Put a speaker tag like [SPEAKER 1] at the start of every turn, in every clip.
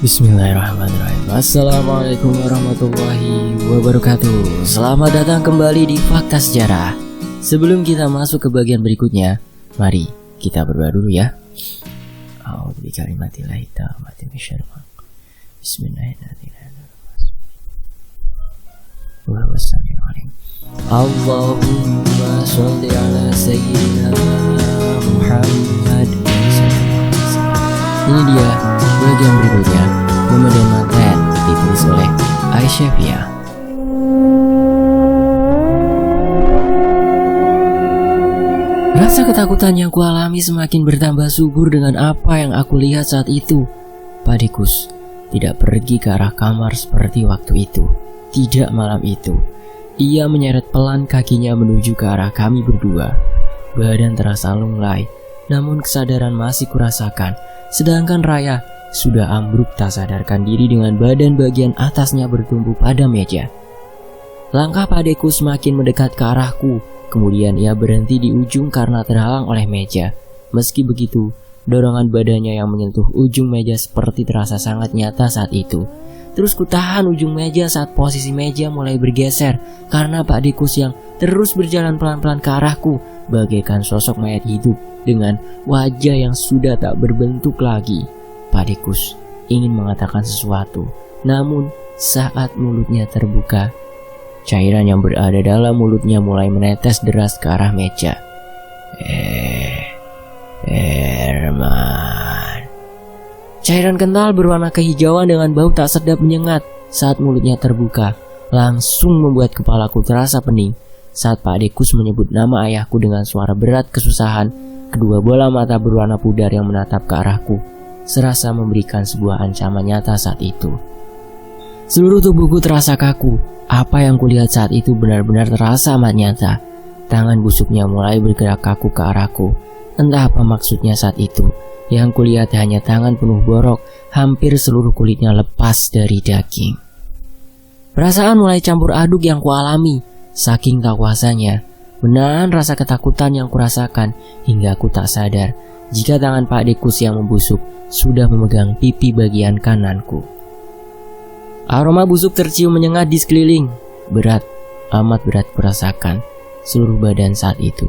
[SPEAKER 1] Bismillahirrahmanirrahim. Assalamualaikum warahmatullahi wabarakatuh. Selamat datang kembali di Fakta Sejarah. Sebelum kita masuk ke bagian berikutnya, mari kita berdoa dulu ya. A'udzu bikalimatillahi tammati min syarri ma khalaq. Bismillahirrahmanirrahim. Allahumma sholli ala sayyidina Muhammad. Ini dia bagian berikutnya, Momen Maten, ditulis oleh Aisyah Fia. Rasa ketakutan yang kualami semakin bertambah subur dengan apa yang aku lihat saat itu. Pak Dekus tidak pergi ke arah kamar seperti waktu itu. Tidak malam itu. Ia menyeret pelan kakinya menuju ke arah kami berdua. Badan terasa lunglai, namun kesadaran masih kurasakan. Sedangkan Raya sudah ambruk tak sadarkan diri dengan badan bagian atasnya bertumpu pada meja. Langkah Pak Dekus semakin mendekat ke arahku. Kemudian ia berhenti di ujung karena terhalang oleh meja. Meski begitu, dorongan badannya yang menyentuh ujung meja seperti terasa sangat nyata saat itu. Terus kutahan ujung meja saat posisi meja mulai bergeser karena Pak Dekus yang terus berjalan pelan-pelan ke arahku bagaikan sosok mayat hidup dengan wajah yang sudah tak berbentuk lagi. Pak Dekus ingin mengatakan sesuatu, namun saat mulutnya terbuka, cairan yang berada dalam mulutnya mulai menetes deras ke arah meja. Herman. Cairan kental berwarna kehijauan dengan bau tak sedap menyengat saat mulutnya terbuka, langsung membuat kepalaku terasa pening. Saat Pak Dekus menyebut nama ayahku dengan suara berat kesusahan, kedua bola mata berwarna pudar yang menatap ke arahku serasa memberikan sebuah ancaman nyata saat itu. Seluruh tubuhku terasa kaku. Apa yang kulihat saat itu benar-benar terasa amat nyata. Tangan busuknya mulai bergerak kaku ke arahku. Entah apa maksudnya saat itu. Yang kulihat hanya tangan penuh borok, hampir seluruh kulitnya lepas dari daging. Perasaan mulai campur aduk yang kualami. Saking tak kuasanya, menahan rasa ketakutan yang kurasakan hingga aku tak sadar jika tangan Pak Dekus yang membusuk sudah memegang pipi bagian kananku. Aroma busuk tercium menyengat di sekeliling. Berat, amat berat kurasakan seluruh badan saat itu.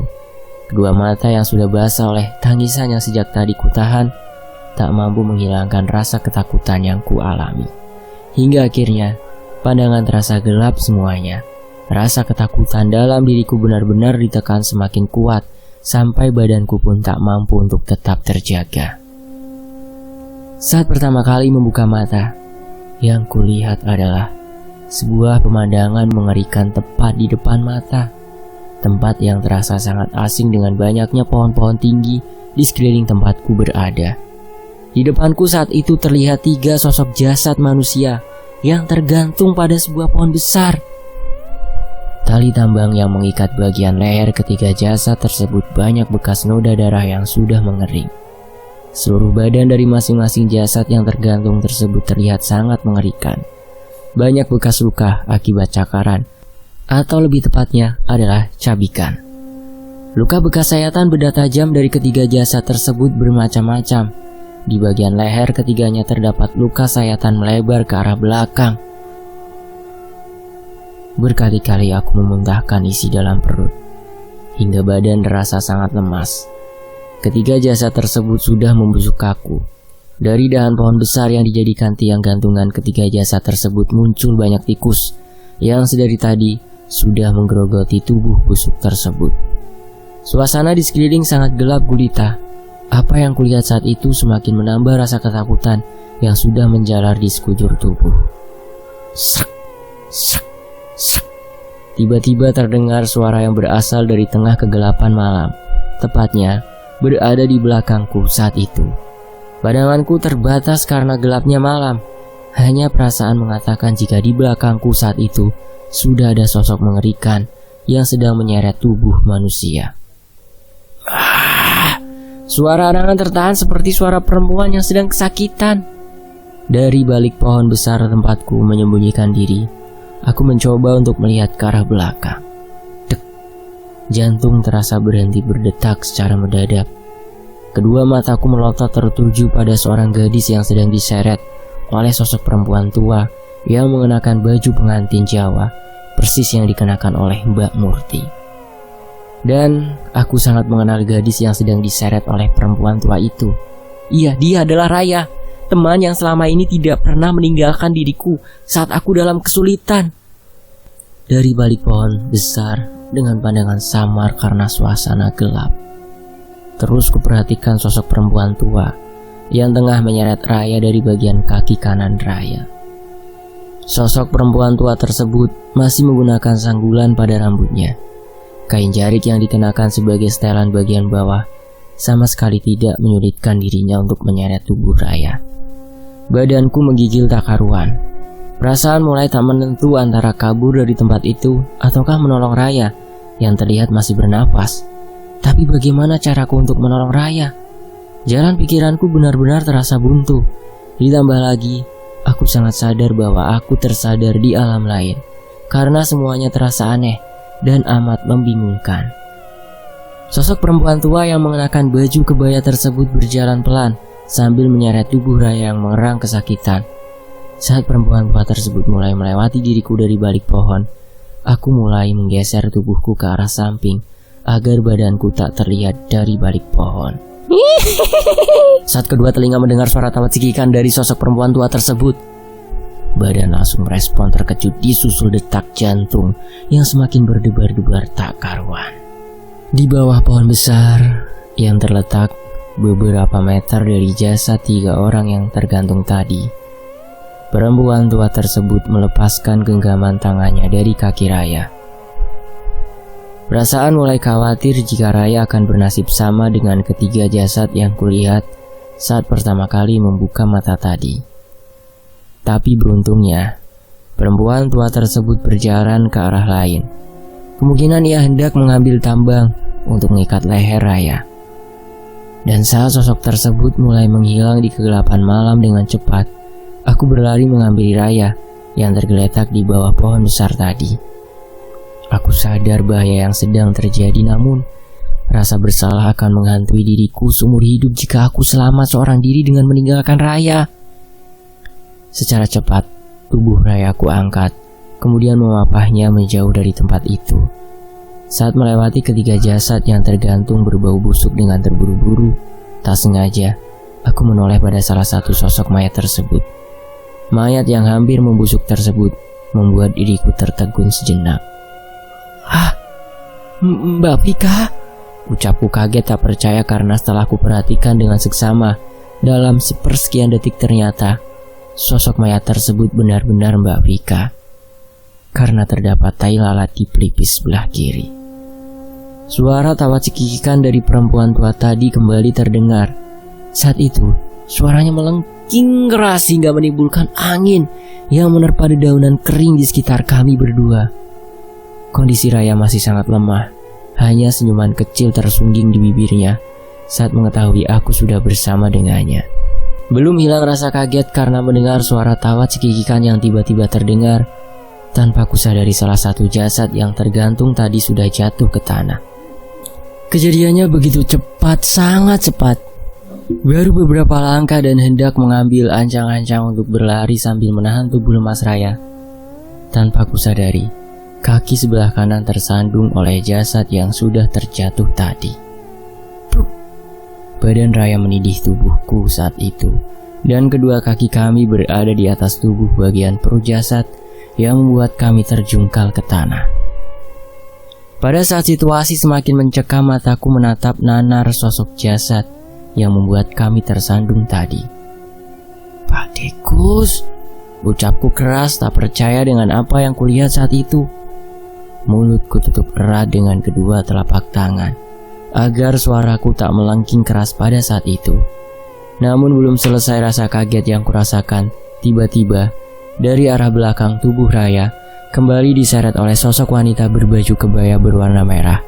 [SPEAKER 1] Kedua mata yang sudah basah oleh tangisan yang sejak tadi kutahan tak mampu menghilangkan rasa ketakutan yang kualami. Hingga akhirnya pandangan terasa gelap semuanya. Rasa ketakutan dalam diriku benar-benar ditekan semakin kuat sampai badanku pun tak mampu untuk tetap terjaga. Saat pertama kali membuka mata, yang kulihat adalah sebuah pemandangan mengerikan tepat di depan mata. Tempat yang terasa sangat asing dengan banyaknya pohon-pohon tinggi di sekeliling tempatku berada. Di depanku saat itu terlihat 3 sosok jasad manusia yang tergantung pada sebuah pohon besar. Tali tambang yang mengikat bagian leher ketiga jasad tersebut banyak bekas noda darah yang sudah mengering. Seluruh badan dari masing-masing jasad yang tergantung tersebut terlihat sangat mengerikan. Banyak bekas luka akibat cakaran, atau lebih tepatnya adalah cabikan. Luka bekas sayatan benda tajam dari ketiga jasad tersebut bermacam-macam. Di bagian leher ketiganya terdapat luka sayatan melebar ke arah belakang. Berkali-kali aku memuntahkan isi dalam perut, hingga badan terasa sangat lemas. Ketiga jasad tersebut sudah membusuk kaku. Dari dahan pohon besar yang dijadikan tiang gantungan ketiga jasad tersebut muncul banyak tikus yang sedari tadi sudah menggerogoti tubuh busuk tersebut. Suasana di sekeliling sangat gelap gulita. Apa yang kulihat saat itu semakin menambah rasa ketakutan yang sudah menjalar di sekujur tubuh. Srek, srek. Tiba-tiba terdengar suara yang berasal dari tengah kegelapan malam. Tepatnya berada di belakangku saat itu. Pandanganku terbatas karena gelapnya malam. Hanya perasaan mengatakan jika di belakangku saat itu sudah ada sosok mengerikan yang sedang menyeret tubuh manusia. Suara arangan tertahan seperti suara perempuan yang sedang kesakitan. Dari balik pohon besar tempatku menyembunyikan diri, aku mencoba untuk melihat ke arah belakang. Dek. Jantung terasa berhenti berdetak secara mendadak. Kedua mataku melotot tertuju pada seorang gadis yang sedang diseret oleh sosok perempuan tua yang mengenakan baju pengantin Jawa, persis yang dikenakan oleh Mbak Murti. Dan aku sangat mengenal gadis yang sedang diseret oleh perempuan tua itu. Iya, dia adalah Raya, teman yang selama ini tidak pernah meninggalkan diriku saat aku dalam kesulitan. Dari balik pohon besar dengan pandangan samar karena suasana gelap, terus kuperhatikan sosok perempuan tua yang tengah menyeret Raya dari bagian kaki kanan Raya. Sosok perempuan tua tersebut masih menggunakan sanggulan pada rambutnya. Kain jarik yang dikenakan sebagai setelan bagian bawah sama sekali tidak menyulitkan dirinya untuk menyeret tubuh Raya. Badanku menggigil tak karuan. Perasaan mulai tak menentu antara kabur dari tempat itu ataukah menolong Raya yang terlihat masih bernapas. Tapi bagaimana caraku untuk menolong Raya? Jalan pikiranku benar-benar terasa buntu. Ditambah lagi, aku sangat sadar bahwa aku tersadar di alam lain karena semuanya terasa aneh dan amat membingungkan. Sosok perempuan tua yang mengenakan baju kebaya tersebut berjalan pelan sambil menyeret tubuh Raya yang mengerang kesakitan. Saat perempuan tua tersebut mulai melewati diriku dari balik pohon, aku mulai menggeser tubuhku ke arah samping agar badanku tak terlihat dari balik pohon. Saat kedua telinga mendengar suara tawa cekikan dari sosok perempuan tua tersebut, badan langsung merespon terkejut disusul detak jantung yang semakin berdebar-debar tak karuan. Di bawah pohon besar yang terletak beberapa meter dari jasad 3 orang yang tergantung tadi, perempuan tua tersebut melepaskan genggaman tangannya dari kaki Raya. Perasaan mulai khawatir jika Raya akan bernasib sama dengan ketiga jasad yang kulihat saat pertama kali membuka mata tadi. Tapi beruntungnya, perempuan tua tersebut berjalan ke arah lain. Kemungkinan ia hendak mengambil tambang untuk mengikat leher Raya. Dan saat sosok tersebut mulai menghilang di kegelapan malam dengan cepat, aku berlari mengambil Raya yang tergeletak di bawah pohon besar tadi. Aku sadar bahaya yang sedang terjadi, namun rasa bersalah akan menghantui diriku seumur hidup jika aku selamat seorang diri dengan meninggalkan Raya. Secara cepat, tubuh Raya aku angkat, kemudian memapahnya menjauh dari tempat itu. Saat melewati ketiga jasad yang tergantung berbau busuk dengan terburu-buru, tak sengaja aku menoleh pada salah satu sosok mayat tersebut. Mayat yang hampir membusuk tersebut membuat diriku tertegun sejenak. Mbak Vika? Ucapku kaget tak percaya karena setelah ku perhatikan dengan seksama, dalam sepersekian detik ternyata sosok mayat tersebut benar-benar Mbak Vika. Karena terdapat tai lalat di pelipis sebelah kiri. Suara tawa cekikikan dari perempuan tua tadi kembali terdengar. Saat itu, suaranya melengking keras hingga menimbulkan angin yang menerpa dedaunan kering di sekitar kami berdua. Kondisi Raya masih sangat lemah, hanya senyuman kecil tersungging di bibirnya saat mengetahui aku sudah bersama dengannya. Belum hilang rasa kaget karena mendengar suara tawa cekikikan yang tiba-tiba terdengar. Tanpa kusadari salah satu jasad yang tergantung tadi sudah jatuh ke tanah. Kejadiannya begitu cepat, sangat cepat. Baru beberapa langkah dan hendak mengambil ancang-ancang untuk berlari sambil menahan tubuh lemas Raya. Tanpa kusadari, kaki sebelah kanan tersandung oleh jasad yang sudah terjatuh tadi. Badan Raya menidih tubuhku saat itu, dan kedua kaki kami berada di atas tubuh bagian perut jasad yang membuat kami terjungkal ke tanah. Pada saat situasi semakin mencekam, mataku menatap nanar sosok jasad yang membuat kami tersandung tadi. Pak Dekus, ucapku keras tak percaya dengan apa yang kulihat saat itu. Mulutku tutup erat dengan kedua telapak tangan agar suaraku tak melengking keras pada saat itu. Namun belum selesai rasa kaget yang kurasakan, tiba-tiba dari arah belakang tubuh Raya kembali diseret oleh sosok wanita berbaju kebaya berwarna merah.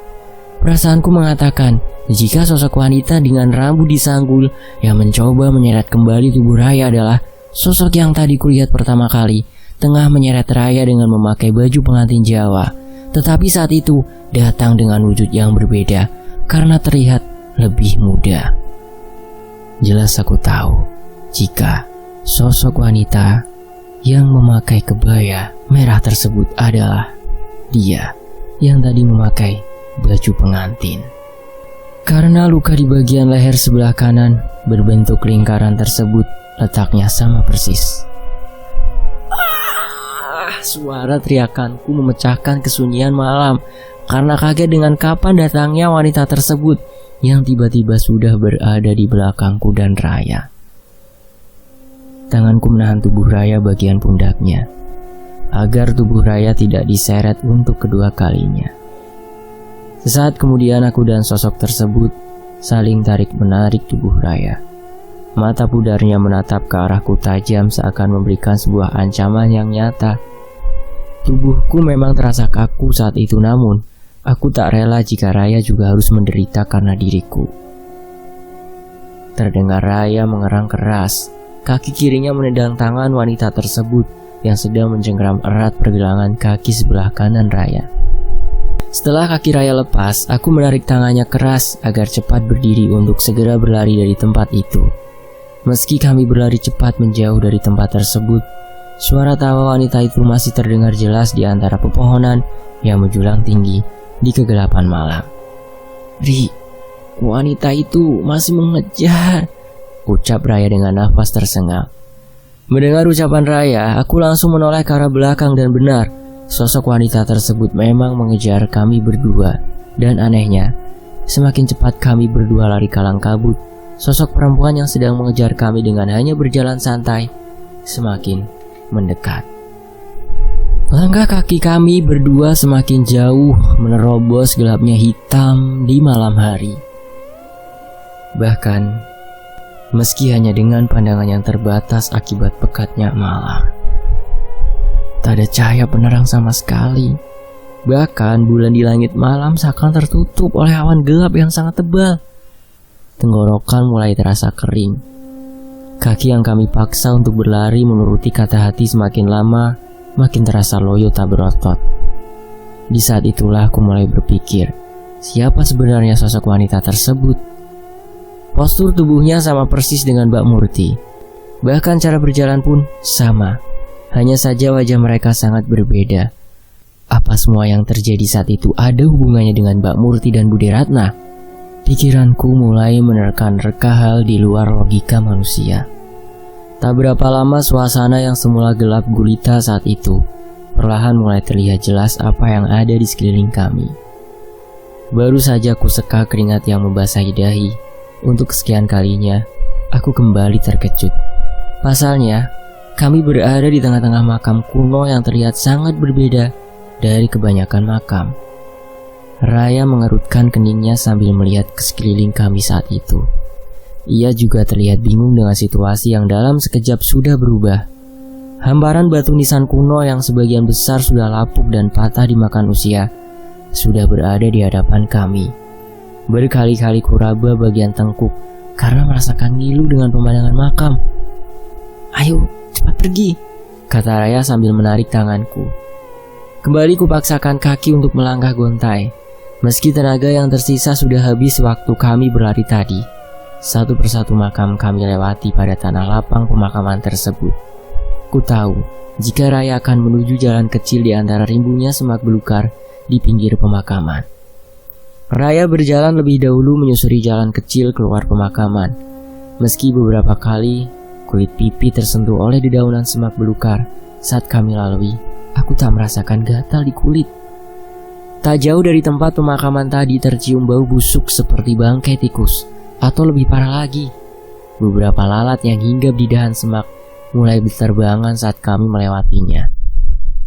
[SPEAKER 1] Perasaanku mengatakan jika sosok wanita dengan rambut disanggul yang mencoba menyeret kembali tubuh Raya adalah sosok yang tadi kulihat pertama kali tengah menyeret Raya dengan memakai baju pengantin Jawa. Tetapi saat itu datang dengan wujud yang berbeda karena terlihat lebih muda. Jelas aku tahu jika Sosok wanita yang memakai kebaya merah tersebut adalah dia yang tadi memakai baju pengantin. Karena luka di bagian leher sebelah kanan berbentuk lingkaran tersebut letaknya sama persis. Suara teriakanku memecahkan kesunyian malam karena kaget dengan kapan datangnya wanita tersebut yang tiba-tiba sudah berada di belakangku dan Raya. Tanganku menahan tubuh Raya bagian pundaknya agar tubuh Raya tidak diseret untuk kedua kalinya. Sesaat kemudian aku dan sosok tersebut saling tarik-menarik tubuh Raya. Mata pudarnya menatap ke arahku tajam seakan memberikan sebuah ancaman yang nyata. Tubuhku memang terasa kaku saat itu, namun aku tak rela jika Raya juga harus menderita karena diriku. Terdengar Raya mengerang keras. Kaki kirinya menendang tangan wanita tersebut yang sedang mencengkeram erat pergelangan kaki sebelah kanan Raya. Setelah kaki Raya lepas, aku menarik tangannya keras agar cepat berdiri untuk segera berlari dari tempat itu. Meski kami berlari cepat menjauh dari tempat tersebut, suara tawa wanita itu masih terdengar jelas di antara pepohonan yang menjulang tinggi di kegelapan malam. "Ri, wanita itu masih mengejar," ucap Raya dengan nafas tersengal. Mendengar ucapan Raya, aku langsung menoleh ke arah belakang dan benar, sosok wanita tersebut memang mengejar kami berdua. Dan anehnya, semakin cepat kami berdua lari kalang kabut, sosok perempuan yang sedang mengejar kami dengan hanya berjalan santai semakin mendekat. Langkah kaki kami berdua semakin jauh menerobos gelapnya hitam di malam hari. Bahkan, meski hanya dengan pandangan yang terbatas akibat pekatnya malam, tak ada cahaya penerang sama sekali. Bahkan bulan di langit malam seakan tertutup oleh awan gelap yang sangat tebal. Tenggorokan mulai terasa kering. Kaki yang kami paksa untuk berlari menuruti kata hati semakin lama makin terasa loyo tak berotot. Di saat itulah aku mulai berpikir, siapa sebenarnya sosok wanita tersebut? Postur tubuhnya sama persis dengan Mbak Murti. Bahkan cara berjalan pun sama. Hanya saja wajah mereka sangat berbeda. Apa semua yang terjadi saat itu ada hubungannya dengan Mbak Murti dan Bude Ratna? Pikiranku mulai menerka-nerka hal di luar logika manusia. Tak berapa lama suasana yang semula gelap gulita saat itu perlahan mulai terlihat jelas apa yang ada di sekeliling kami. Baru saja aku seka keringat yang membasahi dahi. Untuk kesekian kalinya, aku kembali terkejut. Pasalnya, kami berada di tengah-tengah makam kuno yang terlihat sangat berbeda dari kebanyakan makam. Raya mengerutkan keningnya sambil melihat ke sekeliling kami saat itu. Ia juga terlihat bingung dengan situasi yang dalam sekejap sudah berubah. Hamparan batu nisan kuno yang sebagian besar sudah lapuk dan patah dimakan usia sudah berada di hadapan kami. Berkali-kali kuraba bagian tengkuk karena merasakan ngilu dengan pemandangan makam. "Ayo, cepat pergi," kata Raya sambil menarik tanganku. Kembali kupaksakan kaki untuk melangkah gontai. Meski tenaga yang tersisa sudah habis waktu kami berlari tadi, satu persatu makam kami lewati pada tanah lapang pemakaman tersebut. Ku tahu jika Raya akan menuju jalan kecil di antara rimbunya semak belukar di pinggir pemakaman. Raya berjalan lebih dahulu menyusuri jalan kecil keluar pemakaman. Meski beberapa kali kulit pipi tersentuh oleh dedaunan semak belukar saat kami lalui, aku tak merasakan gatal di kulit. Tak jauh dari tempat pemakaman tadi tercium bau busuk seperti bangkai tikus, atau lebih parah lagi, beberapa lalat yang hinggap di dahan semak mulai berterbangan saat kami melewatinya.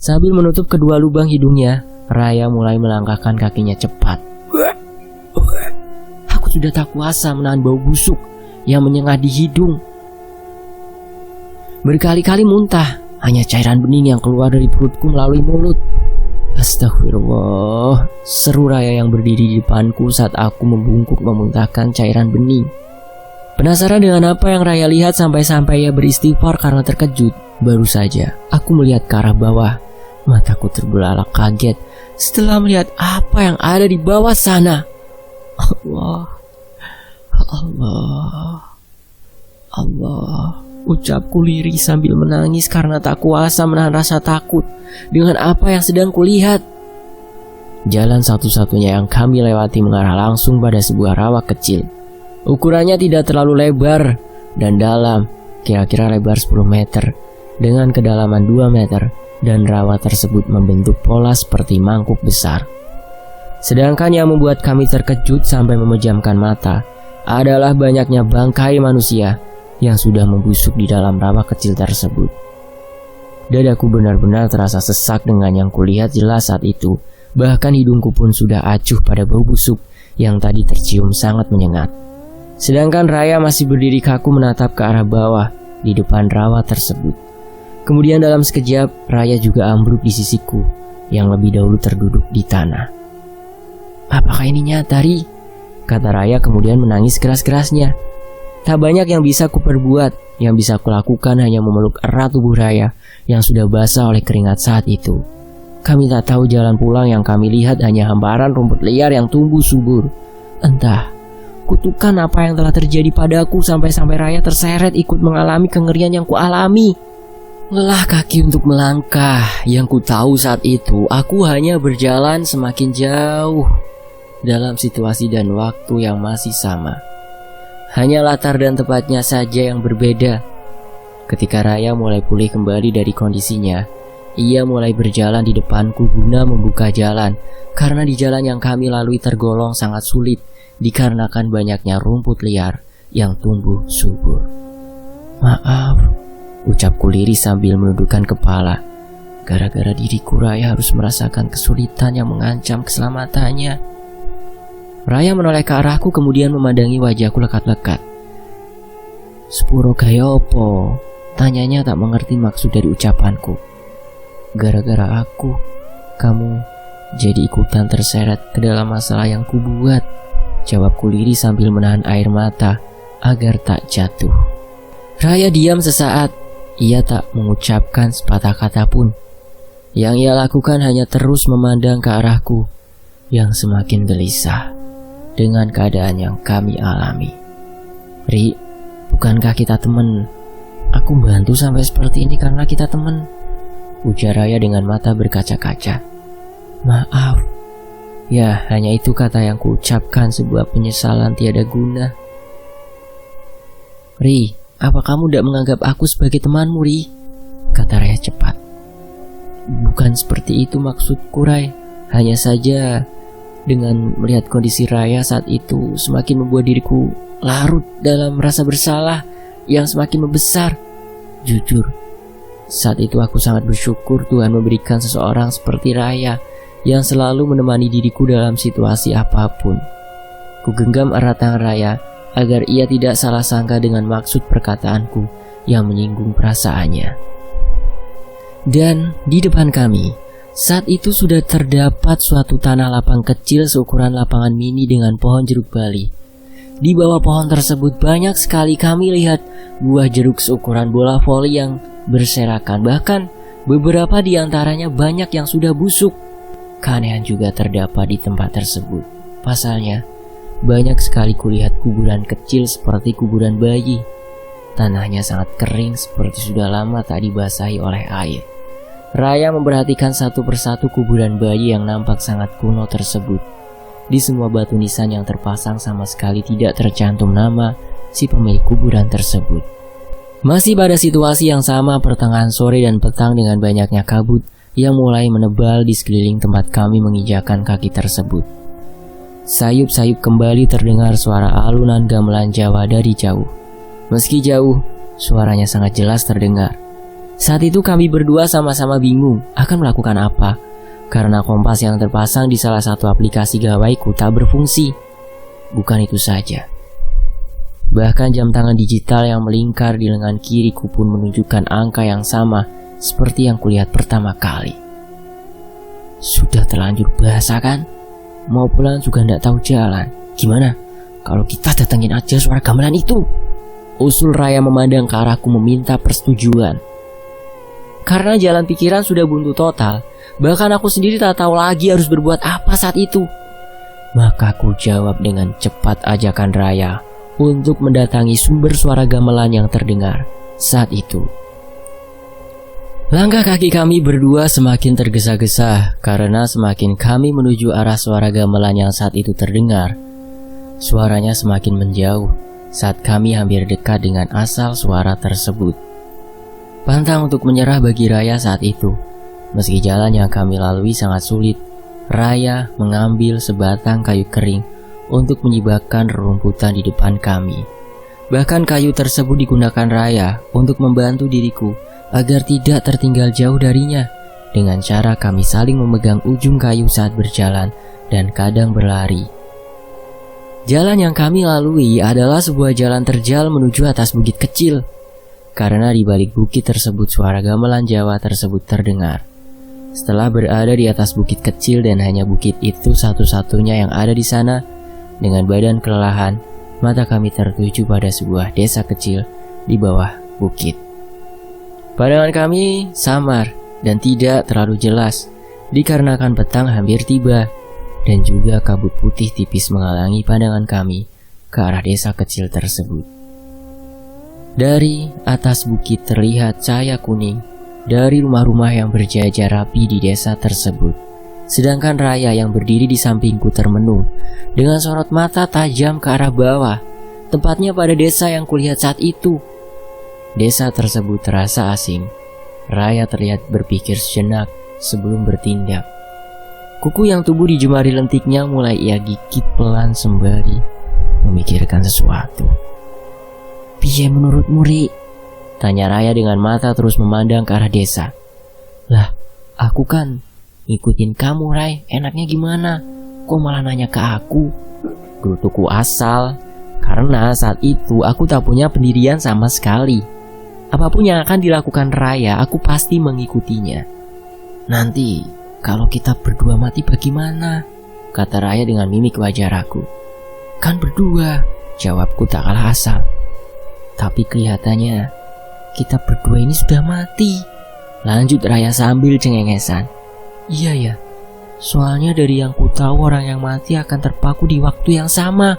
[SPEAKER 1] Sambil menutup kedua lubang hidungnya, Raya mulai melangkahkan kakinya cepat. Aku sudah tak kuasa menahan bau busuk yang menyengat di hidung. Berkali-kali muntah, hanya cairan bening yang keluar dari perutku melalui mulut. Astagfirullah, seru Raya yang berdiri di depanku saat aku membungkuk memuntahkan cairan bening. Penasaran dengan apa yang Raya lihat sampai-sampai ia beristighfar karena terkejut. Baru saja aku melihat ke arah bawah. Mataku terbelalak kaget setelah melihat apa yang ada di bawah sana. Allah, Allah, Allah. Ucapku lirih sambil menangis karena tak kuasa menahan rasa takut dengan apa yang sedang kulihat. Jalan satu-satunya yang kami lewati mengarah langsung pada sebuah rawa kecil. Ukurannya tidak terlalu lebar dan dalam, kira-kira lebar 10 meter dengan kedalaman 2 meter, dan rawa tersebut membentuk pola seperti mangkuk besar. Sedangkan yang membuat kami terkejut sampai memejamkan mata adalah banyaknya bangkai manusia yang sudah membusuk di dalam rawa kecil tersebut. Dadaku benar-benar terasa sesak dengan yang kulihat jelas saat itu. Bahkan hidungku pun sudah acuh pada bau busuk yang tadi tercium sangat menyengat. Sedangkan Raya masih berdiri kaku menatap ke arah bawah di depan rawa tersebut. Kemudian dalam sekejap, Raya juga ambruk di sisiku yang lebih dahulu terduduk di tanah. "Apakah ini nyata, Ri?" kata Raya kemudian menangis keras-kerasnya. Tak banyak yang bisa kuperbuat, yang bisa kulakukan hanya memeluk erat tubuh Raya yang sudah basah oleh keringat saat itu. Kami tak tahu jalan pulang yang kami lihat hanya hamparan rumput liar yang tumbuh subur. Entah kutukan apa yang telah terjadi padaku sampai Raya terseret ikut mengalami kengerian yang kualami. Lelah kaki untuk melangkah. Yang ku tahu saat itu aku hanya berjalan semakin jauh dalam situasi dan waktu yang masih sama. Hanya latar dan tempatnya saja yang berbeda. Ketika Raya mulai pulih kembali dari kondisinya, ia mulai berjalan di depanku guna membuka jalan, karena di jalan yang kami lalui tergolong sangat sulit dikarenakan banyaknya rumput liar yang tumbuh subur. "Maaf," ucapku lirih sambil menundukkan kepala. Gara-gara diriku Raya harus merasakan kesulitan yang mengancam keselamatannya. Raya menoleh ke arahku kemudian memandangi wajahku lekat-lekat. "Sepuro gaya opo?" tanyanya tak mengerti maksud dari ucapanku. "Gara-gara aku, kamu jadi ikutan terseret ke dalam masalah yang kubuat," jawabku lirih sambil menahan air mata agar tak jatuh. Raya diam sesaat. Ia tak mengucapkan sepatah kata pun. Yang ia lakukan hanya terus memandang ke arahku yang semakin gelisah dengan keadaan yang kami alami. "Ri, bukankah kita teman? Aku bantu sampai seperti ini karena kita teman," ujar Raya dengan mata berkaca-kaca. "Maaf." Ya, hanya itu kata yang kuucapkan, sebuah penyesalan tiada guna. "Ri, apa kamu tidak menganggap aku sebagai temanmu, Ri?" kata Raya cepat. "Bukan seperti itu maksudku, Ray. Hanya saja dengan melihat kondisi Raya saat itu semakin membuat diriku larut dalam rasa bersalah yang semakin membesar. Jujur, saat itu aku sangat bersyukur Tuhan memberikan seseorang seperti Raya yang selalu menemani diriku dalam situasi apapun. Ku genggam erat tangan Raya agar ia tidak salah sangka dengan maksud perkataanku yang menyinggung perasaannya. Dan di depan kami saat itu sudah terdapat suatu tanah lapang kecil seukuran lapangan mini dengan pohon jeruk bali. Di bawah pohon tersebut banyak sekali kami lihat buah jeruk seukuran bola voli yang berserakan. Bahkan beberapa di antaranya banyak yang sudah busuk. Keanehan juga terdapat di tempat tersebut. Pasalnya, banyak sekali kulihat kuburan kecil seperti kuburan bayi. Tanahnya sangat kering seperti sudah lama tak dibasahi oleh air. Raya memperhatikan satu persatu kuburan bayi yang nampak sangat kuno tersebut. Di semua batu nisan yang terpasang sama sekali tidak tercantum nama si pemilik kuburan tersebut. Masih pada situasi yang sama, pertengahan sore dan petang dengan banyaknya kabut yang mulai menebal di sekeliling tempat kami menginjakan kaki tersebut. Sayup-sayup kembali terdengar suara alunan gamelan Jawa dari jauh. Meski jauh, suaranya sangat jelas terdengar. Saat itu kami berdua sama-sama bingung akan melakukan apa, karena kompas yang terpasang di salah satu aplikasi gawaiku tak berfungsi. Bukan itu saja, bahkan jam tangan digital yang melingkar di lengan kiriku pun menunjukkan angka yang sama seperti yang kulihat pertama kali. Sudah terlanjur basah kan? Mau pulang juga tidak tahu jalan. Gimana kalau kita datengin aja suara gamelan itu? Usul Raya memandang ke arahku meminta persetujuan. Karena jalan pikiran sudah buntu total, bahkan aku sendiri tak tahu lagi harus berbuat apa saat itu. Maka aku jawab dengan cepat ajakan Raya untuk mendatangi sumber suara gamelan yang terdengar saat itu. Langkah kaki kami berdua semakin tergesa-gesa karena semakin kami menuju arah suara gamelan yang saat itu terdengar. Suaranya semakin menjauh saat kami hampir dekat dengan asal suara tersebut. Pantang untuk menyerah bagi Raya saat itu. Meski jalan yang kami lalui sangat sulit, Raya mengambil sebatang kayu kering untuk menyibakkan rerumputan di depan kami. Bahkan kayu tersebut digunakan Raya untuk membantu diriku agar tidak tertinggal jauh darinya, dengan cara kami saling memegang ujung kayu saat berjalan dan kadang berlari. Jalan yang kami lalui adalah sebuah jalan terjal menuju atas bukit kecil. Karena di balik bukit tersebut suara gamelan Jawa tersebut terdengar. Setelah berada di atas bukit kecil dan hanya bukit itu satu-satunya yang ada di sana, dengan badan kelelahan, mata kami tertuju pada sebuah desa kecil di bawah bukit. Pandangan kami samar dan tidak terlalu jelas dikarenakan petang hampir tiba dan juga kabut putih tipis menghalangi pandangan kami ke arah desa kecil tersebut. Dari atas bukit terlihat cahaya kuning dari rumah-rumah yang berjajar rapi di desa tersebut. Sedangkan Raya yang berdiri di sampingku termenung dengan sorot mata tajam ke arah bawah, tempatnya pada desa yang kulihat saat itu. Desa tersebut terasa asing. Raya terlihat berpikir sejenak sebelum bertindak. Kuku yang tumbuh di jemari lentiknya mulai ia gigit pelan sembari memikirkan sesuatu. "Piye menurutmu, Ri?" tanya Raya dengan mata terus memandang ke arah desa. "Lah, aku kan ngikutin kamu, Ray. Enaknya gimana? Kok malah nanya ke aku?" Gerutuku asal, karena saat itu aku tak punya pendirian sama sekali. Apapun yang akan dilakukan Raya, aku pasti mengikutinya. "Nanti kalau kita berdua mati bagaimana?" kata Raya dengan mimik wajar aku. "Kan berdua," jawabku tak kalah asal. "Tapi kelihatannya kita berdua ini sudah mati," lanjut Raya sambil cengengesan. "Iya ya, soalnya dari yang ku tahu orang yang mati akan terpaku di waktu yang sama,"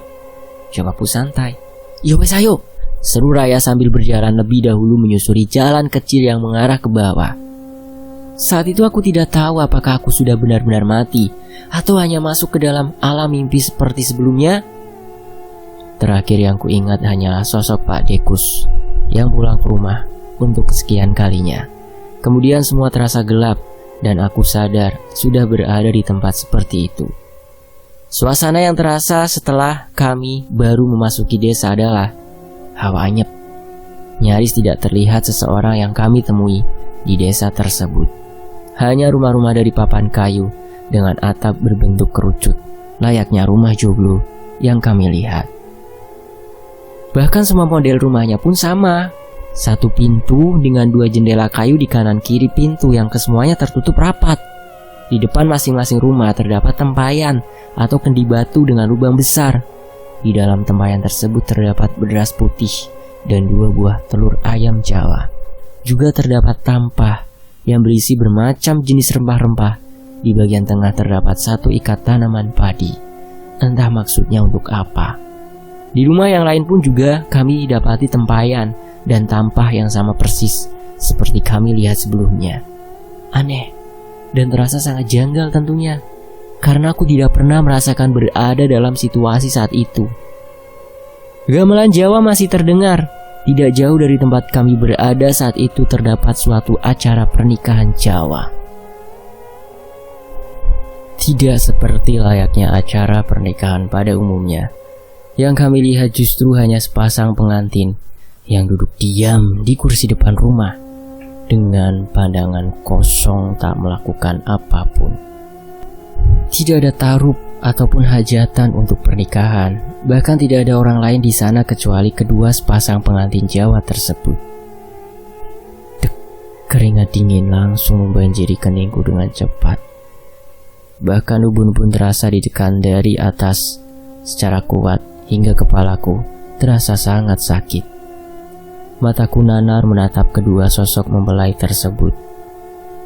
[SPEAKER 1] jawabku santai. "Ya wes ayo," seru Raya sambil berjalan lebih dahulu menyusuri jalan kecil yang mengarah ke bawah. Saat itu aku tidak tahu apakah aku sudah benar-benar mati atau hanya masuk ke dalam alam mimpi seperti sebelumnya. Terakhir yang kuingat hanyalah sosok Pak Dekus yang pulang ke rumah untuk kesekian kalinya. Kemudian semua terasa gelap dan aku sadar sudah berada di tempat seperti itu. Suasana yang terasa setelah kami baru memasuki desa adalah hawa anyep. Nyaris tidak terlihat seseorang yang kami temui di desa tersebut. Hanya rumah-rumah dari papan kayu dengan atap berbentuk kerucut, layaknya rumah joglo yang kami lihat. Bahkan semua model rumahnya pun sama. Satu pintu dengan 2 jendela kayu di kanan kiri pintu yang kesemuanya tertutup rapat. Di depan masing-masing rumah terdapat tempayan atau kendi batu dengan lubang besar. Di dalam tempayan tersebut terdapat beras putih dan 2 buah telur ayam Jawa. Juga terdapat tampah yang berisi bermacam jenis rempah-rempah. Di bagian tengah terdapat 1 ikat tanaman padi. Entah maksudnya untuk apa. Di rumah yang lain pun juga kami dapati tempayan dan tampah yang sama persis seperti kami lihat sebelumnya. Aneh dan terasa sangat janggal tentunya, karena aku tidak pernah merasakan berada dalam situasi saat itu. Gamelan Jawa masih terdengar. Tidak jauh dari tempat kami berada saat itu terdapat suatu acara pernikahan Jawa. Tidak seperti layaknya acara pernikahan pada umumnya. Yang kami lihat justru hanya sepasang pengantin yang duduk diam di kursi depan rumah dengan pandangan kosong tak melakukan apapun. Tidak ada tarup ataupun hajatan untuk pernikahan. Bahkan tidak ada orang lain di sana kecuali kedua sepasang pengantin Jawa tersebut. Dek, keringat dingin langsung membanjiri keningku dengan cepat. Bahkan ubun-ubun terasa ditekan dari atas secara kuat hingga kepalaku terasa sangat sakit. Mataku nanar menatap kedua sosok mempelai tersebut.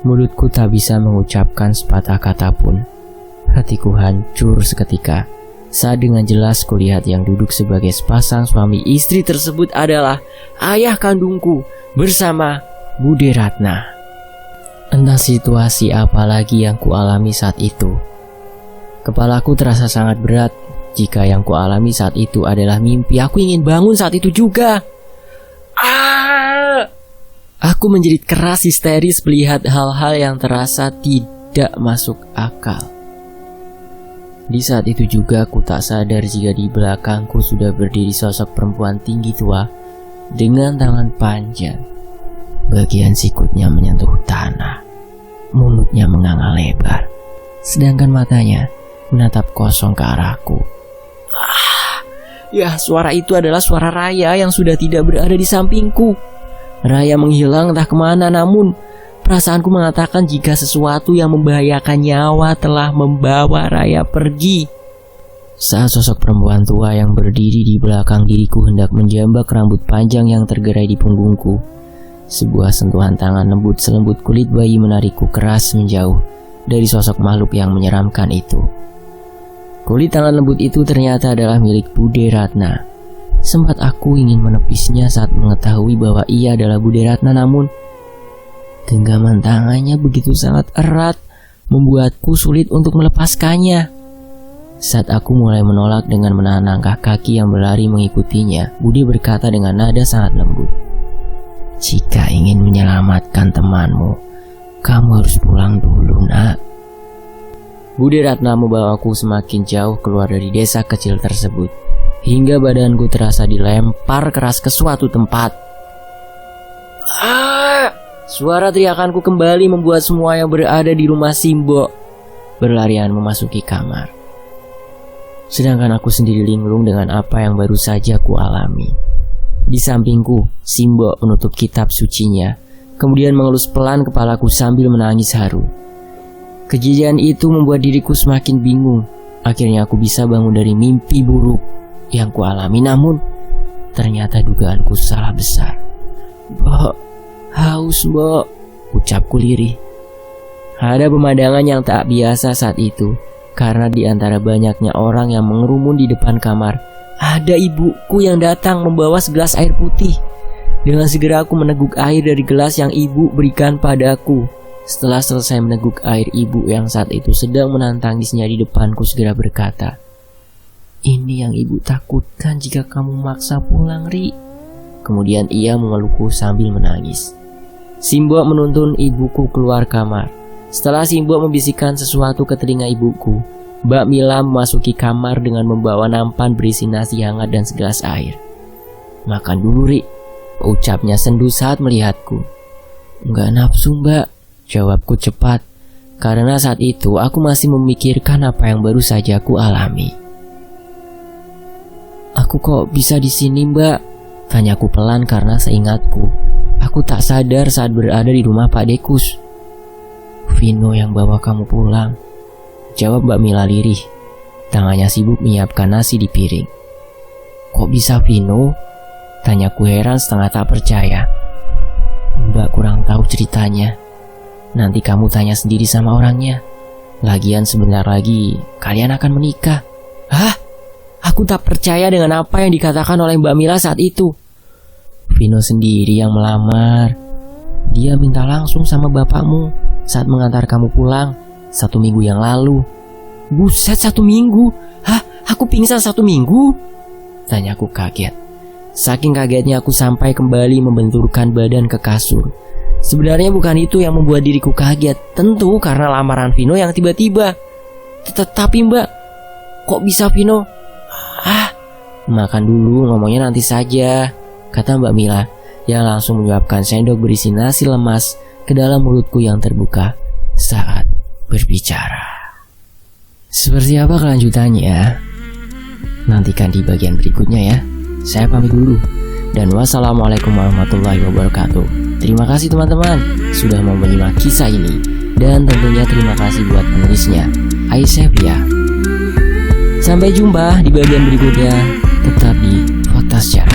[SPEAKER 1] Mulutku tak bisa mengucapkan sepatah kata pun. Hatiku hancur seketika saat dengan jelas kulihat yang duduk sebagai sepasang suami istri tersebut adalah ayah kandungku bersama Bude Ratna. Entah situasi apa lagi yang kualami saat itu. Kepalaku terasa sangat berat jika yang kualami saat itu adalah mimpi. Aku ingin bangun saat itu juga. Aku menjerit keras histeris melihat hal-hal yang terasa tidak masuk akal. Di saat itu juga aku tak sadar jika di belakangku sudah berdiri sosok perempuan tinggi tua dengan tangan panjang. Bagian sikutnya menyentuh tanah, mulutnya menganga lebar, sedangkan matanya menatap kosong ke arahku. Ya, suara itu adalah suara Raya yang sudah tidak berada di sampingku. Raya menghilang entah kemana, namun perasaanku mengatakan jika sesuatu yang membahayakan nyawa telah membawa Raya pergi. Saat sosok perempuan tua yang berdiri di belakang diriku hendak menjambak rambut panjang yang tergerai di punggungku, sebuah sentuhan tangan lembut selembut kulit bayi menarikku keras menjauh dari sosok makhluk yang menyeramkan itu. Kulit tangan lembut itu ternyata adalah milik Bude Ratna. Sempat aku ingin menepisnya saat mengetahui bahwa ia adalah Bude Ratna, namun genggaman tangannya begitu sangat erat membuatku sulit untuk melepaskannya. Saat aku mulai menolak dengan menahan langkah kaki yang berlari mengikutinya, Bude berkata dengan nada sangat lembut, "Jika ingin menyelamatkan temanmu, kamu harus pulang dulu, nak." Bude Ratna membawaku semakin jauh keluar dari desa kecil tersebut, hingga badanku terasa dilempar keras ke suatu tempat. Suara teriakanku kembali membuat semua yang berada di rumah Simbo berlarian memasuki kamar. Sedangkan aku sendiri linglung dengan apa yang baru saja ku alami. Di sampingku, Simbo menutup kitab sucinya, kemudian mengelus pelan kepalaku sambil menangis haru. Kejadian itu membuat diriku semakin bingung. Akhirnya aku bisa bangun dari mimpi buruk yang ku alami, namun ternyata dugaanku salah besar. "Mbok, haus mbok," ucapku lirih. Ada pemandangan yang tak biasa saat itu, karena di antara banyaknya orang yang mengerumun di depan kamar, ada ibuku yang datang membawa segelas air putih. Dengan segera aku meneguk air dari gelas yang ibu berikan padaku. Setelah selesai meneguk air, ibu yang saat itu sedang menahan tangisnya di depanku segera berkata, "Ini yang ibu takutkan jika kamu maksa pulang, Ri." Kemudian ia memelukku sambil menangis. Simbo menuntun ibuku keluar kamar. Setelah Simbo membisikkan sesuatu ke telinga ibuku, Mbak Mila memasuki kamar dengan membawa nampan berisi nasi hangat dan segelas air. "Makan dulu, Ri," ucapnya sendu saat melihatku. "Enggak nafsu, Mbak," jawabku cepat, karena saat itu aku masih memikirkan apa yang baru saja aku alami. "Aku kok bisa di sini, Mbak?" tanyaku pelan karena seingatku, aku tak sadar saat berada di rumah Pak Dekus. "Vino yang bawa kamu pulang," jawab Mbak Mila lirih. Tangannya sibuk menyiapkan nasi di piring. "Kok bisa Vino?" tanyaku heran setengah tak percaya. "Mbak kurang tahu ceritanya. Nanti kamu tanya sendiri sama orangnya. Lagian sebentar lagi kalian akan menikah." "Hah?" Aku tak percaya dengan apa yang dikatakan oleh Mbak Mila saat itu. "Vino sendiri yang melamar. Dia minta langsung sama bapakmu saat mengantar kamu pulang 1 minggu yang lalu." "Buset, 1 minggu? Hah? Aku pingsan 1 minggu?" tanyaku kaget. Saking kagetnya aku sampai kembali membenturkan badan ke kasur. Sebenarnya bukan itu yang membuat diriku kaget, tentu karena lamaran Vino yang tiba-tiba. Tetapi Mbak, kok bisa Vino? "Makan dulu, ngomongnya nanti saja," kata Mbak Mila yang langsung menyuapkan sendok berisi nasi lemas ke dalam mulutku yang terbuka saat berbicara. Seperti apa kelanjutannya? Nantikan di bagian berikutnya ya. Saya pamit dulu. Dan wassalamualaikum warahmatullahi wabarakatuh. Terima kasih teman-teman sudah mau menyimak kisah ini. Dan tentunya terima kasih buat penulisnya, Aisyah. Sampai jumpa di bagian berikutnya. Tetap di Podcast Sejarah.